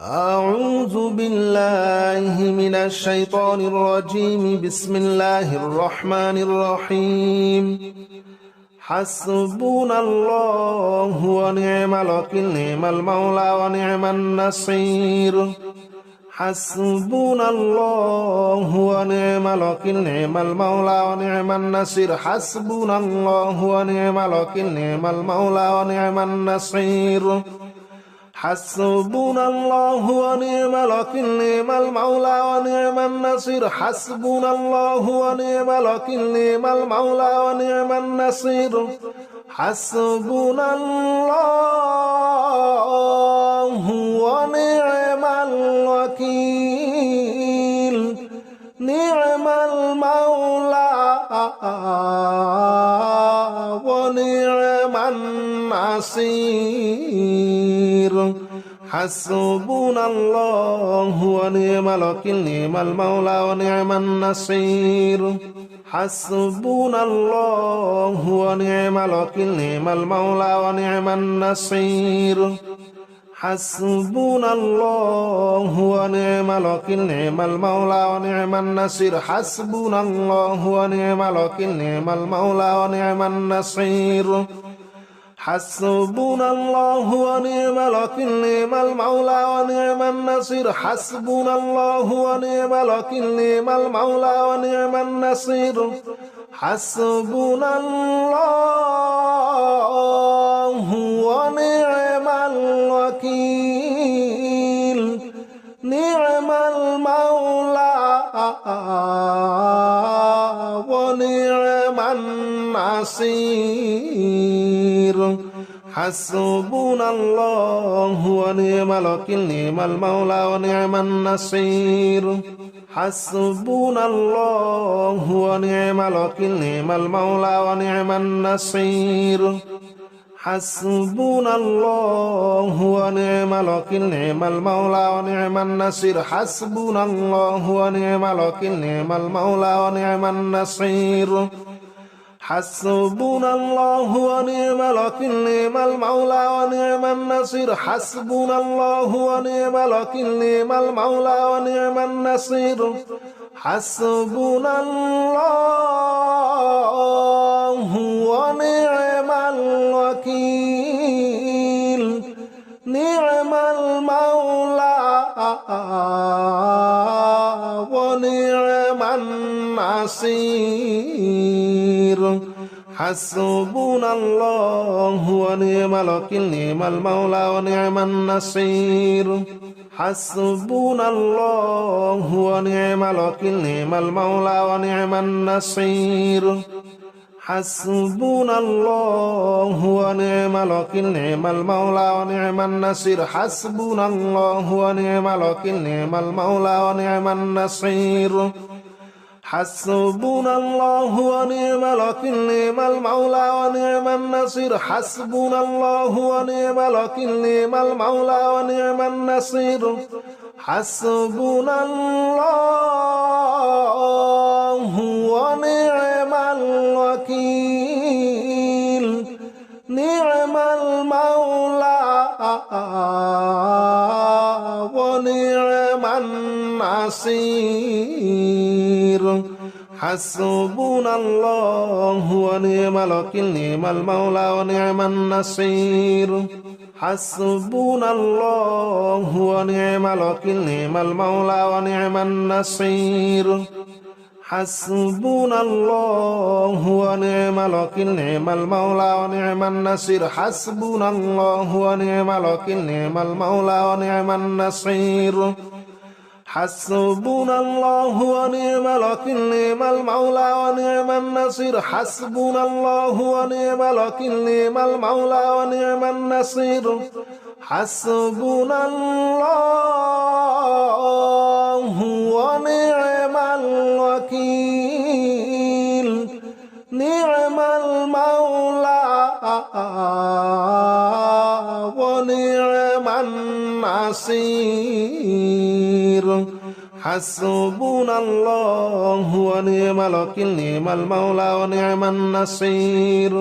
أعوذ بالله من الشيطان الرجيم. بسم الله الرحمن الرحيم. حسبنا الله ونعم الوكيل، نعم المولى ونعم النصير. حسبنا الله ونعم الوكيل، نعم المولى ونعم النصير. حسبنا الله ونعم الوكيل، نعم المولى ونعم النصير. حسبنا الله ونعم الوكيل، نعم المولى ونعم النصير. حسبنا الله ونعم الوكيل، نعم المولى ونعم النصير. حسبنا الله ونعم الوكيل، نعم المولى ونعم النصير. حسبنا الله ونعم الوكيل، نعم المولى ونعم النصير. حسبنا الله ونعم الوكيل، نعم المولى ونعم النصير. حسبنا الله ونعم الوكيل، نعم المولى ونعم النصير. حسبنا الله ونعم الوكيل، نعم المولى ونعم النصير. حسبنا الله ونعم الوكيل، نعم المولى ونعم النصير. حسبنا الله ونعم الوكيل، نعم المولى ونعم النصير. حسبنا الله ونعم الوكيل، نعم المولى ونعم النصير. حسبنا الله ونعم الوكيل، نعم المولى ونعم النصير. حسبنا الله ونعم الوكيل، نعم المولى ونعم النصير. حسبنا الله ونعم الوكيل، نعم المولى ونعم النصير. حسبنا الله ونعم الوكيل، نعم المولى ونعم النصير. حسبنا الله ونعم الوكيل، نعم المولى ونعم النصير. حسبنا الله ونعم الوكيل، نعم المولى ونعم النصير. حسبنا الله ونعم الوكيل، نعم المولى ونعم النصير. حسبنا الله ونعم الوكيل، نعم المولى ونعم النصير. حسبنا الله ونعم الوكيل، نعم المولى ونعم النصير. حسبنا الله ونعم الوكيل، نعم المولى ونعم النصير. حسبنا الله ونعم الوكيل، نعم المولى ونعم النصير. حسبنا الله ونعم الوكيل، نعم المولى ونعم النصير. حسبنا الله ونعم الوكيل، نعم المولى ونعم النصير. حسبنا الله ونعم الوكيل، نعم المولى ونعم النصير. حسبنا الله ونعم الوكيل، نعم المولى ونعم النصير. حسبنا الله ونعم الوكيل، نعم المولى ونعم النصير. حسبنا الله ونعم الوكيل، نعم المولى ونعم النصير. حسبنا الله ونعم الوكيل، نعم المولى ونعم النصير. حسبنا الله ونعم الوكيل، نعم المولى ونعم النصير. حسبنا الله ونعم الوكيل، نعم المولى ونعم النصير. حسبنا الله ونعم الوكيل، نعم المولى ونعم النصير. حسبنا الله ونعم الوكيل، نعم المولى ونعم النصير.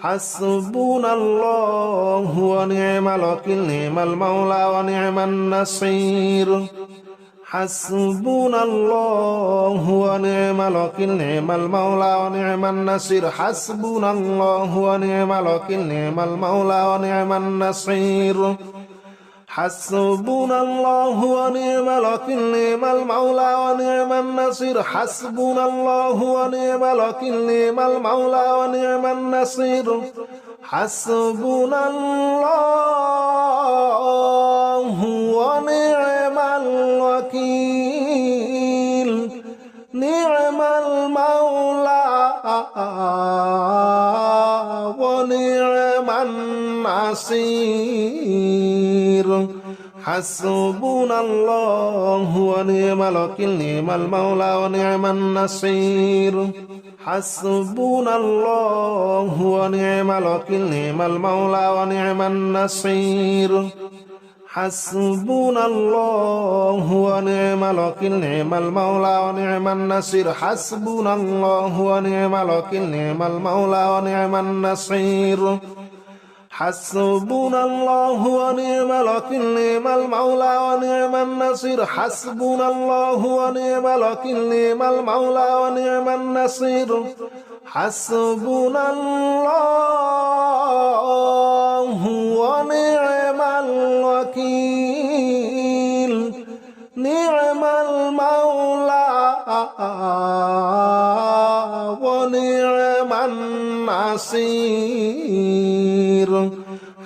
حسبنا الله ونعم الوكيل نعم المولى ونعم النصير حسبنا الله ونعم الوكيل نعم المولى ونعم النصير حسبنا الله ونعم الوكيل نعم المولى ونعم النصير حسبنا الله ونعم الوكيل نعم المولى ونعم النصير حسبنا الله ونعم الوكيل نعم المولى ونعم النصير حسبنا الله ونعم الوكيل نعم المولى ونعم النصير حسبنا الله ونعم الوكيل نعم المولى ونعم النصير حسبنا الله ونعم الوكيل نعم المولى ونعم النصير حسبنا الله ونعم الوكيل نعم المولى ونعم النصير حسبنا الله ونعم الوكيل نعم المولى ونعم النصير حسبنا الله ونعم الوكيل نعم المولى ونعم النصير حسبنا الله ونعم الوكيل نعم المولى ونعم النصير حسبنا الله ونعم الوكيل نعم المولى ونعم النصير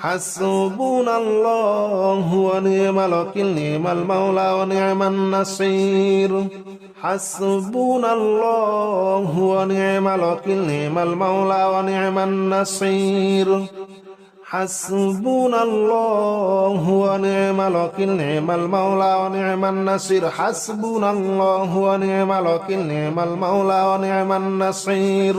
حسبنا الله ونعم الوكيل نعم المولى ونعم النصير حسبنا الله ونعم الوكيل نعم المولى ونعم النصير حسبنا الله ونعم الوكيل نعم المولى ونعم النصير حسبنا الله ونعم الوكيل نعم المولى ونعم النصير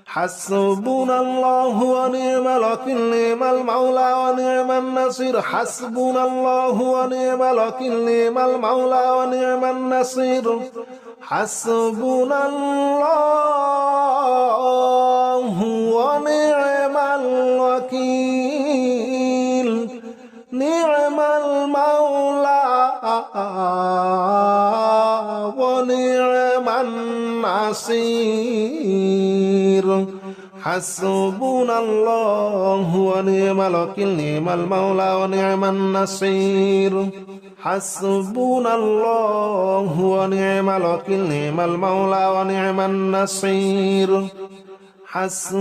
حسبنا الله ونعم الوكيل نعم المولى ونعم النصير حسبنا الله ونعم الوكيل نعم المولى ونعم النصير حسبنا الله ونعم الوكيل نعم المولى ونعم النصير حسبنا الله ونعم الوكيل نعم المولى ونعم النصير حسبنا الله ونعم الوكيل نعم المولى ونعم النصير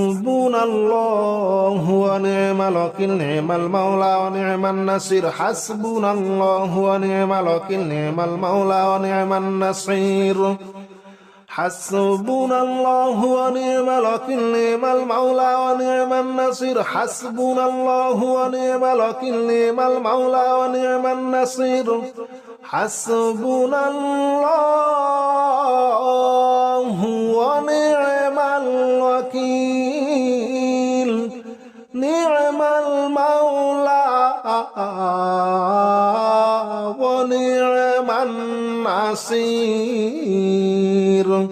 حسبنا الله ونعم الوكيل نعم المولى ونعم النصير حسبنا الله ونعم الوكيل نعم المولى ونعم النصير حسبنا الله ونعم الوكيل نعم المولى ونعم النصير حسبنا الله ونعم الوكيل نعم المولى ونعم النصير حسبنا الله ونعم الوكيل نعم المولى ونعم النصير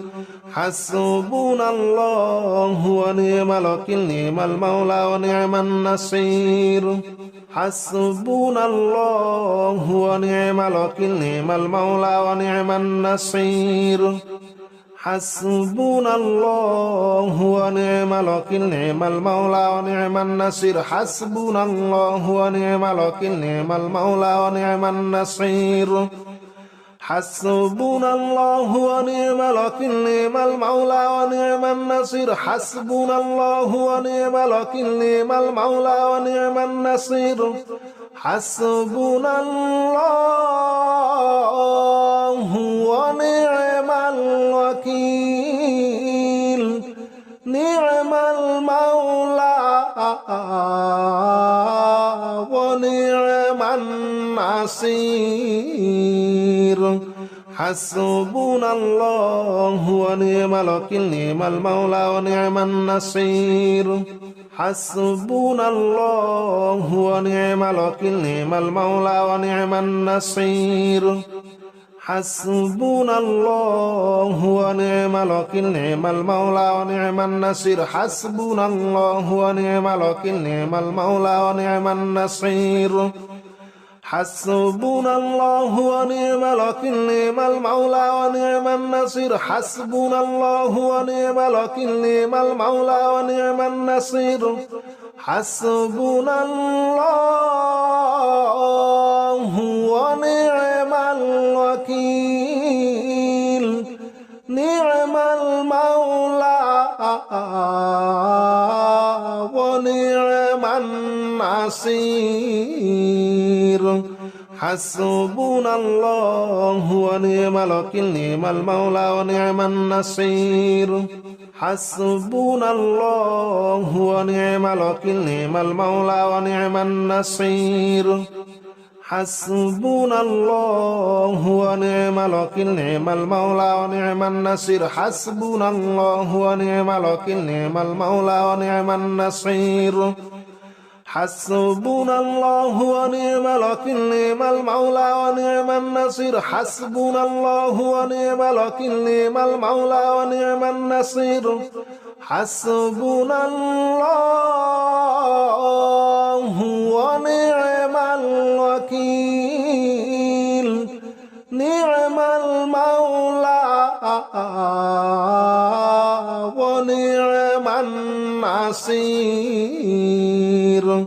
حسبنا الله ونعم الوكيل نعم المولى ونعم النصير حسبنا الله ونعم الوكيل نعم المولى ونعم النصير حسبنا الله ونعم الوكيل نعم المولى ونعم النصير حسبنا الله ونعم الوكيل نعم المولى ونعم النصير حسبنا الله ونعم الوكيل نعم المولى ونعم النصير حسبنا الله ونعم الوكيل نعم المولى ونعم النصير حسبنا الله ونعم الوكيل نعم المولى ونعم النصير حسبنا الله ونعم الوكيل نعم المولى ونعم النصير حسبنا الله ونعم الوكيل نعم المولى ونعم النصير حسبنا الله ونعم الوكيل نعم المولى ونعم النصير حسبنا الله ونعم الوكيل نعم المولى ونعم النصير حسبنا الله ونعم الوكيل نعم المولى ونعم النصير حسبنا الله ونعم الوكيل نعم المولى ونعم النصير حسبنا الله ونعم الوكيل نعم المولى ونعم النصير حسبنا الله ونعم الوكيل نعم المولى ونعم النصير حسبنا الله ونعم الوكيل نعم المولى ونعم النصير حسبنا الله ونعم الوكيل نعم المولى ونعم النصير حسبنا الله ونعم الوكيل نعم المولى ونعم النصير حسبنا الله ونعم الوكيل نعم المولى ونعم النصير حسبنا الله ونعم الوكيل نعم المولى ونعم النصير حسبنا الله ونعم الوكيل نعم المولى ونعم النصير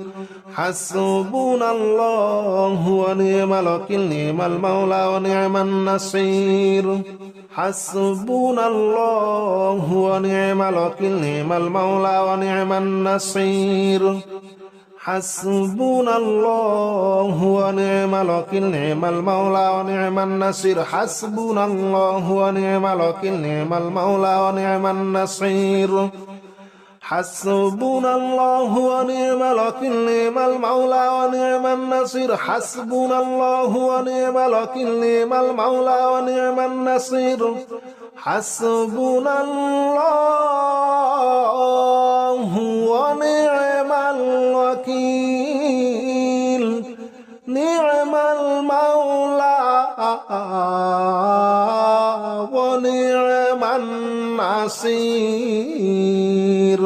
حسبنا الله ونعم الوكيل نعم المولى ونعم النصير حسبنا الله ونعم الوكيل نعم المولى ونعم النصير حسبنا الله ونعم الوكيل نعم المولى ونعم النصير حسبنا الله ونعم الوكيل نعم المولى ونعم النصير حسبنا الله ونعم الوكيل نعم المولى ونعم النصير حسبنا الله ونعم الوكيل نعم المولى ونعم النصير حسبنا الله ونعم الوكيل نعم المولى ونعم النصير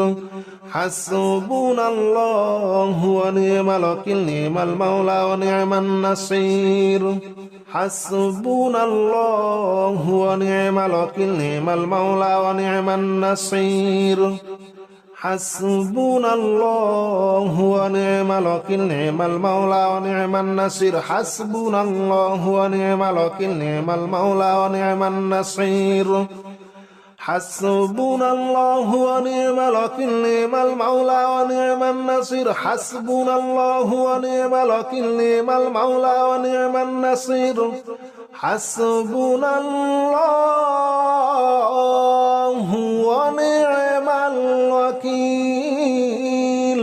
حسبنا الله ونعم الوكيل نعم المولى ونعم النصير حسبنا الله ونعم الوكيل نعم المولى ونعم النصير حسبنا الله ونعم الوكيل نعم المولى ونعم النصير حسبنا الله ونعم الوكيل نعم المولى ونعم النصير حسبنا الله ونعم الوكيل نعم المولى ونعم النصير حسبنا الله ونعم الوكيل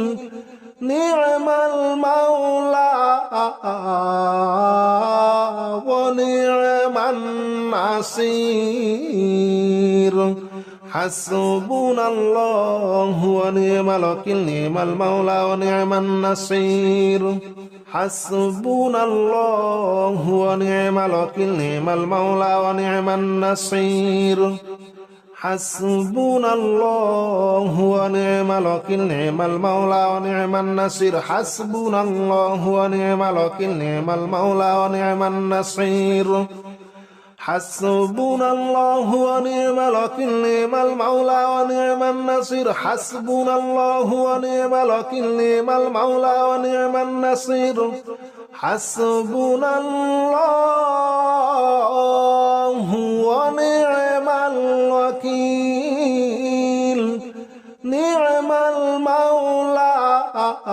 نعم المولى ونعم النصير حسبنا الله ونعم الوكيل نعم المولى ونعم النصير حسبنا الله ونعم الوكيل نعم المولى ونعم النصير حسبنا الله ونعم الوكيل نعم المولى ونعم النصير حسبنا الله ونعم الوكيل نعم المولى ونعم النصير حسبنا الله ونعم الوكيل نعم المولى ونعم النصير حسبنا الله ونعم الوكيل نعم المولى ونعم النصير حسبنا الله ونعم الوكيل نعم المولى ونعم النصير حسبنا الله ونعم الوكيل نعم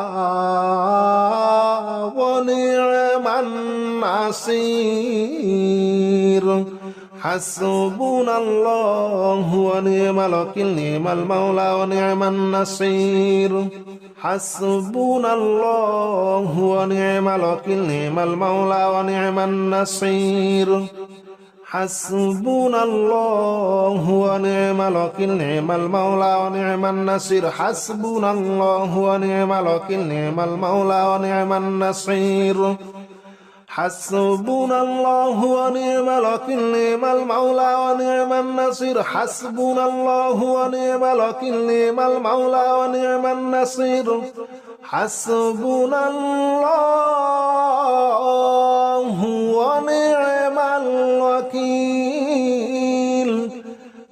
المولى ونعم النصير حسبنا الله ونعم الوكيل نعم المولى ونعم النصير حسبنا الله ونعم الوكيل نعم المولى ونعم النصير حسبنا الله ونعم الوكيل نعم المولى ونعم النصير حسبنا الله ونعم الوكيل نعم المولى ونعم النصير حسبنا الله ونعم الوكيل نعم المولى ونعم النصير حسبنا الله ونعم الوكيل نعم المولى ونعم النصير حسبنا الله ونعم الوكيل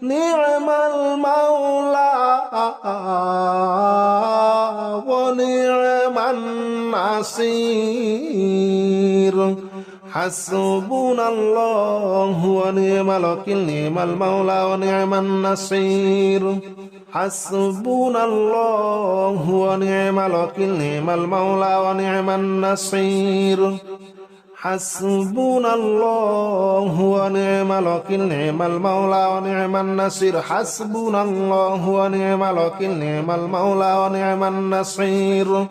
نعم المولى ونعم النصير حسبنا الله ونعم الوكيل نعم المولى ونعم النصير حسبنا الله ونعم الوكيل نعم المولى ونعم النصير حسبنا الله ونعم الوكيل نعم المولى ونعم النصير حسبنا الله ونعم الوكيل نعم المولى ونعم النصير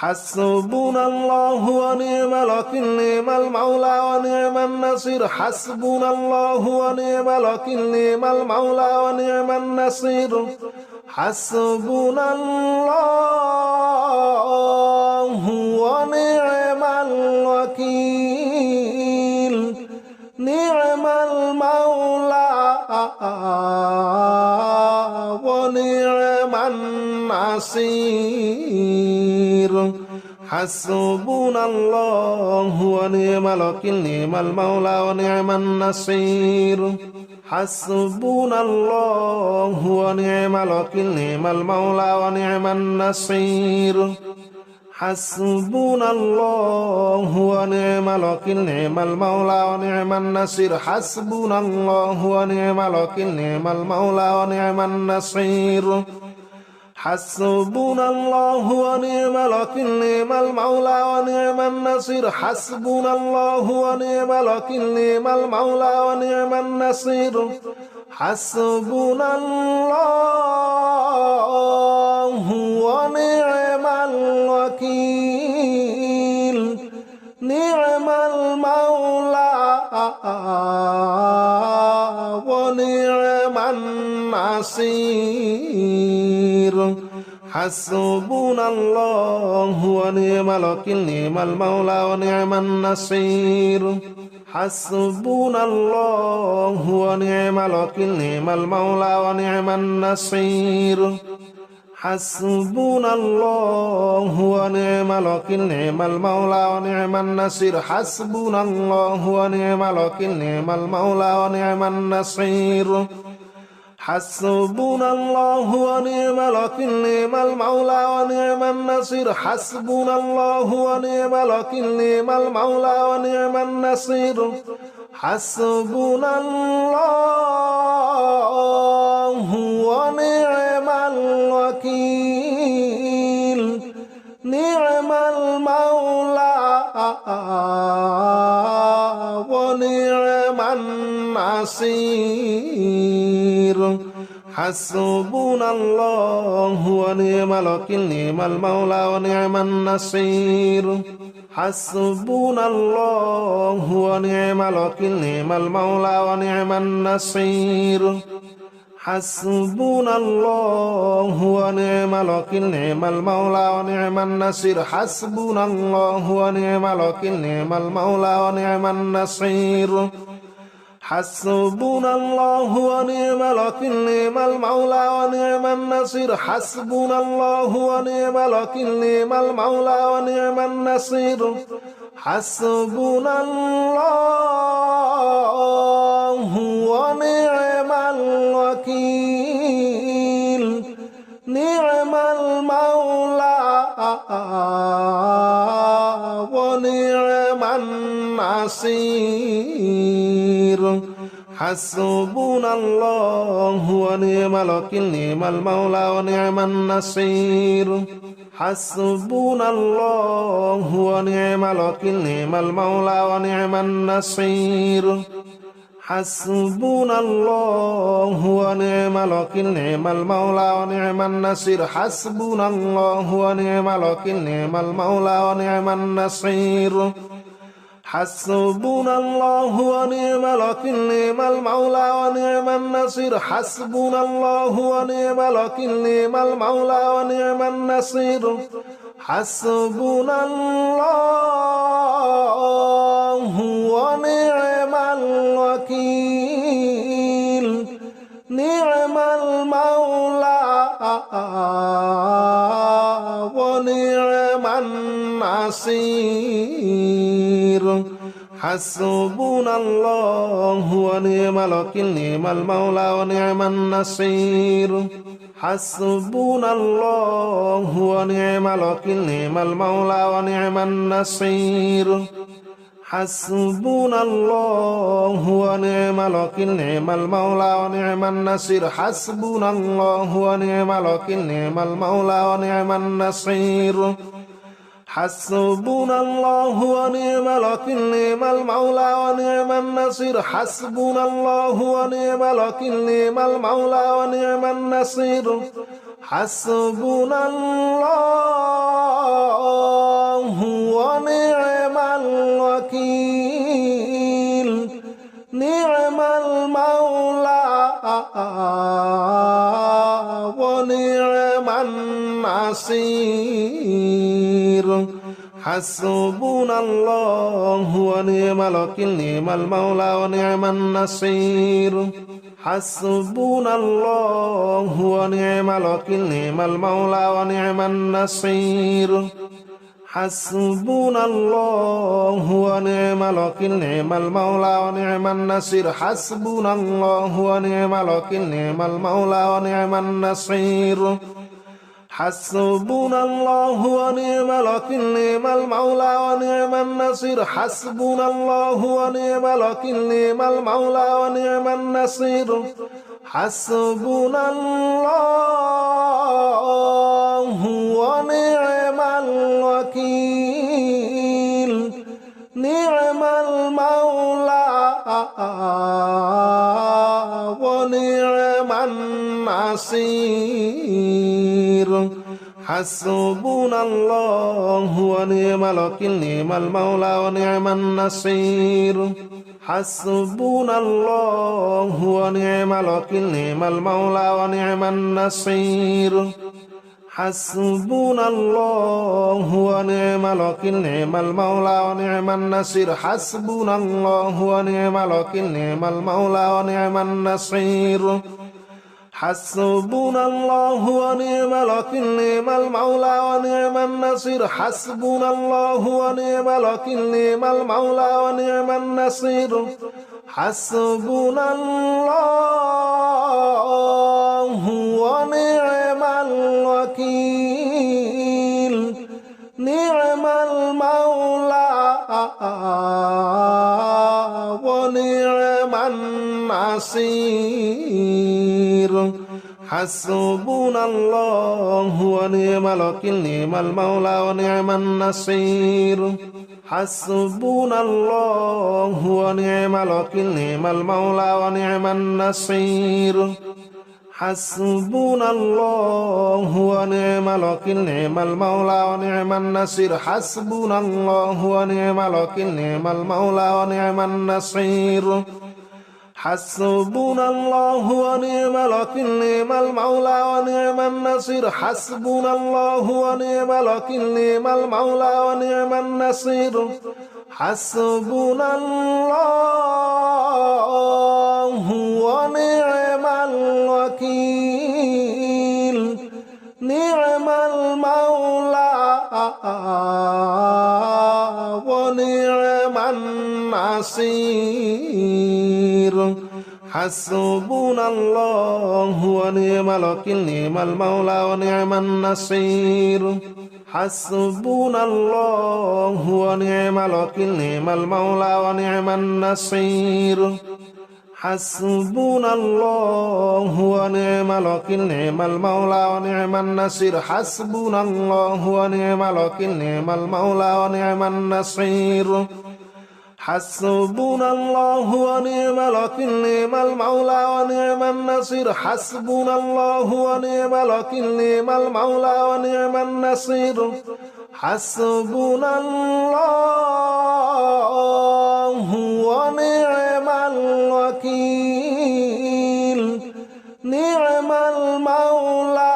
حسبنا الله ونعم الوكيل نعم المولى ونعم النصير حسبنا الله ونعم الوكيل نعم المولى ونعم النصير حسبنا الله ونعم الوكيل نعم المولى ونعم النصير حسبنا الله ونعم الوكيل نعم المولى ونعم النصير حسبنا الله ونعم الوكيل نعم المولى ونعم النصير حسبنا الله ونعم الوكيل نعم المولى ونعم النصير حسبنا الله ونعم الوكيل نعم المولى ونعم النصير حسبنا الله ونعم الوكيل نعم المولى ونعم النصير حسبنا الله ونعم الوكيل نعم المولى ونعم النصير حسبنا الله ونعم الوكيل نعم المولى ونعم النصير حسبنا الله ونعم الوكيل نعم المولى ونعم النصير حسبنا الله ونعم الوكيل نعم المولى ونعم النصير حسبنا الله ونعم الوكيل نعم المولى ونعم النصير حسبنا الله ونعم الوكيل نعم المولى ونعم النصير حسبنا الله ونعم الوكيل نعم المولى ونعم النصير حسبنا الله ونعم الوكيل نعم المولى ونعم النصير حسبنا الله ونعم الوكيل نعم المولى ونعم النصير حسبنا الله ونعم الوكيل نعم المولى ونعم النصير حسبنا الله ونعم الوكيل نعم المولى ونعم النصير حسبنا الله ونعم الوكيل نعم المولى ونعم النصير حسبنا الله ونعم الوكيل نعم المولى ونعم النصير حسبنا الله ونعم الوكيل نعم المولى ونعم النصير حسبنا الله ونعم الوكيل نعم المولى ونعم النصير حسبنا الله ونعم الوكيل نعم المولى ونعم النصير حسبنا الله ونعم الوكيل نعم المولى ونعم النصير حسبنا الله ونعم الوكيل نعم المولى ونعم النصير حسبنا الله ونعم الوكيل نعم المولى ونعم النصير حسبنا الله ونعم الوكيل نعم المولى ونعم النصير حسبنا الله ونعم الوكيل نعم المولى ونعم النصير حسبنا الله ونعم الوكيل نعم المولى ونعم النصير حسبنا الله ونعم الوكيل نعم المولى ونعم النصير حسبنا الله ونعم الوكيل نعم المولى ونعم النصير حسبنا الله ونعم الوكيل نعم المولى ونعم النصير حسبنا الله ونعم الوكيل نعم المولى ونعم النصير حسبنا الله ونعم الوكيل نعم المولى ونعم النصير حسبنا الله ونعم الوكيل نعم المولى ونعم النصير حسبنا الله ونعم الوكيل نعم المولى ونعم النصير حسبنا الله ونعم الوكيل نعم المولى ونعم النصير حسبنا الله ونعم الوكيل نعم المولى ونعم النصير حسبنا الله ونعم الوكيل نعم المولى ونعم النصير حسبنا الله ونعم الوكيل نعم المولى ونعم النصير حسبنا الله ونعم الوكيل نعم المولى ونعم النصير حسبنا الله ونعم الوكيل نعم المولى ونعم النصير حسبنا الله ونعم الوكيل نعم المولى ونعم النصير حسبنا الله ونعم الوكيل نعم المولى ونعم النصير حسبنا الله ونعم الوكيل نعم المولى ونعم النصير حسبنا الله ونعم الوكيل نعم المولى ونعم النصير حسبنا الله ونعم الوكيل نعم المولى ونعم النصير حسبنا الله ونعم الوكيل نعم المولى ونعم النصير حسبنا الله ونعم الوكيل نعم المولى ونعم النصير حسبنا الله ونعم الوكيل نعم المولى ونعم النصير حسبنا الله ونعم الوكيل نعم المولى ونعم النصير حسبنا الله ونعم الوكيل نعم المولى ونعم النصير حسبنا الله ونعم الوكيل نعم المولى ونعم النصير حسبنا الله ونعم الوكيل نعم المولى ونعم النصير حسبنا الله ونعم الوكيل نعم المولى ونعم النصير حسبنا الله ونعم الوكيل نعم المولى ونعم النصير حسبنا الله ونعم الوكيل نعم المولى ونعم النصير حسبنا الله ونعم الوكيل نعم المولى ونعم النصير حسبنا الله ونعم الوكيل نعم المولى ونعم النصير حسبنا الله ونعم الوكيل نعم المولى ونعم النصير حسبنا الله ونعم الوكيل نعم المولى ونعم النصير حسبنا الله ونعم الوكيل نعم المولى ونعم النصير حسبنا الله ونعم الوكيل نعم المولى ونعم النصير حسبنا الله ونعم الوكيل نعم المولى ونعم النصير حسبنا الله ونعم الوكيل نعم المولى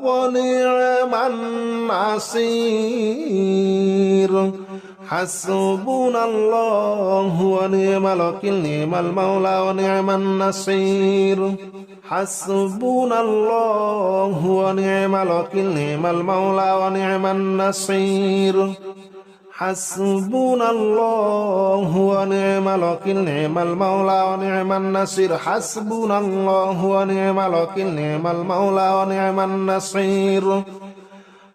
ونعم الحصير حسبنا الله ونعم الوكيل نعم المولى ونعم النصير حسبنا الله ونعم الوكيل نعم المولى ونعم النصير حسبنا الله ونعم الوكيل نعم المولى ونعم النصير حسبنا الله ونعم الوكيل نعم المولى ونعم النصير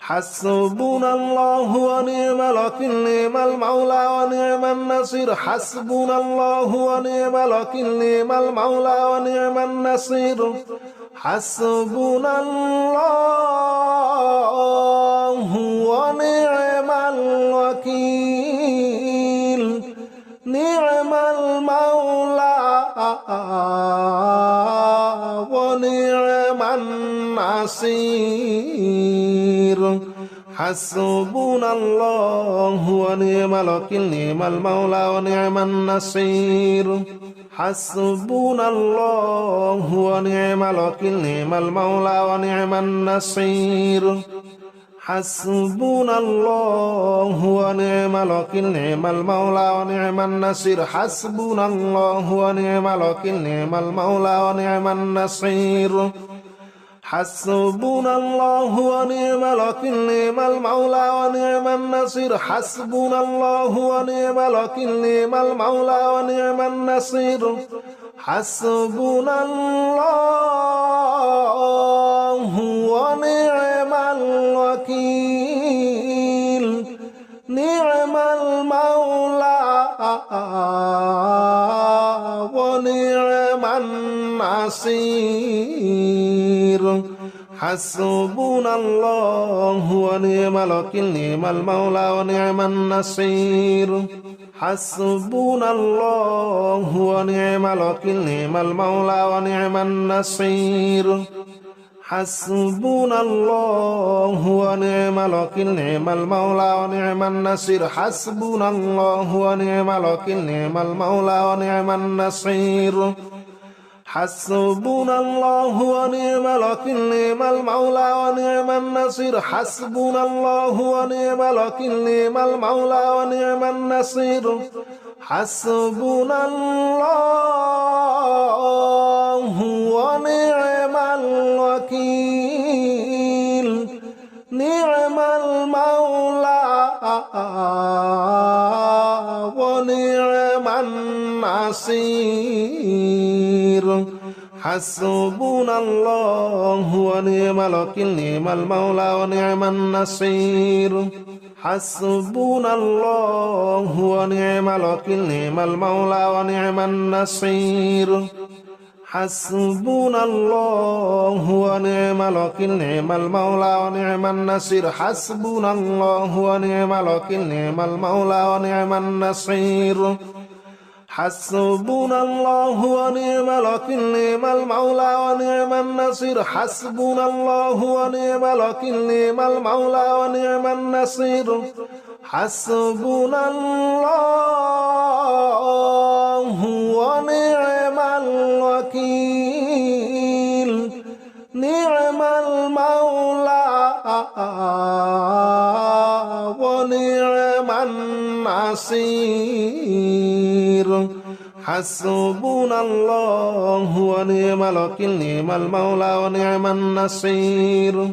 حسبنا الله ونعم الوكيل نعم المولى ونعم النصير حسبنا الله ونعم الوكيل نعم المولى ونعم النصير حسبنا الله ونعم الوكيل نعم المولى ونعم النصير حسبنا الله ونعم الوكيل نعم المولى ونعم النصير حسبنا الله ونعم الوكيل نعم المولى ونعم النصير حسبنا الله ونعم الوكيل نعم المولى ونعم النصير حسبنا الله ونعم الوكيل نعم المولى ونعم النصير حسبنا الله ونعم الوكيل نعم المولى ونعم النصير حسبنا الله ونعم الوكيل نعم المولى ونعم النصير حسبنا الله ونعم الوكيل نعم المولى ونعم النصير حسبنا الله ونعم الوكيل نعم المولى ونعم النصير حسبنا الله ونعم الوكيل نعم المولى ونعم النصير حسبنا الله ونعم الوكيل نعم المولى ونعم النصير حسبنا الله ونعم الوكيل نعم المولى ونعم النصير حسبنا الله ونعم الوكيل نعم المولى ونعم النصير حسبنا الله ونعم الوكيل نعم المولى ونعم النصير حسبنا الله ونعم الوكيل نعم المولى ونعم النصير حسبنا الله ونعم الوكيل نعم المولى ونعم النصير حسبنا الله ونعم الوكيل نعم المولى ونعم النصير حسبنا الله ونعم الوكيل نعم المولى ونعم النصير حسبنا الله ونعم الوكيل نعم المولى ونعم النصير حسبنا الله ونعم الوكيل نعم المولى ونعم النصير حسبنا الله ونعم الوكيل نعم المولى ونعم النصير حسبنا الله ونعم الوكيل نعم المولى ونعم النصير حسبنا الله ونعم الوكيل نعم المولى ونعم النصير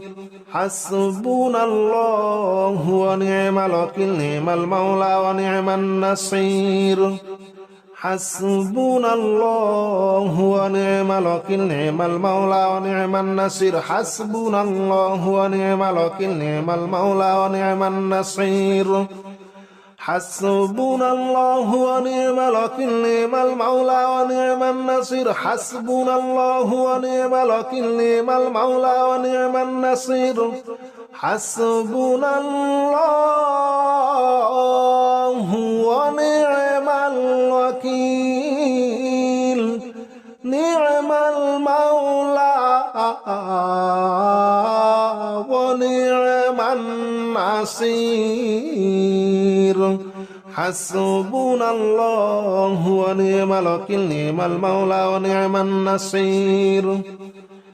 حسبنا الله ونعم الوكيل نعم المولى ونعم النصير حسبنا الله ونعم الوكيل نعم المولى ونعم النصير حسبنا الله ونعم الوكيل نعم المولى ونعم النصير حسبنا الله ونعم الوكيل نعم المولى ونعم النصير حسبنا الله ونعم الوكيل نعم المولى ونعم النصير حسبنا الله ونعم الوكيل نعم المولى ونعم النصير حسبنا الله ونعم الوكيل نعم المولى ونعم النصير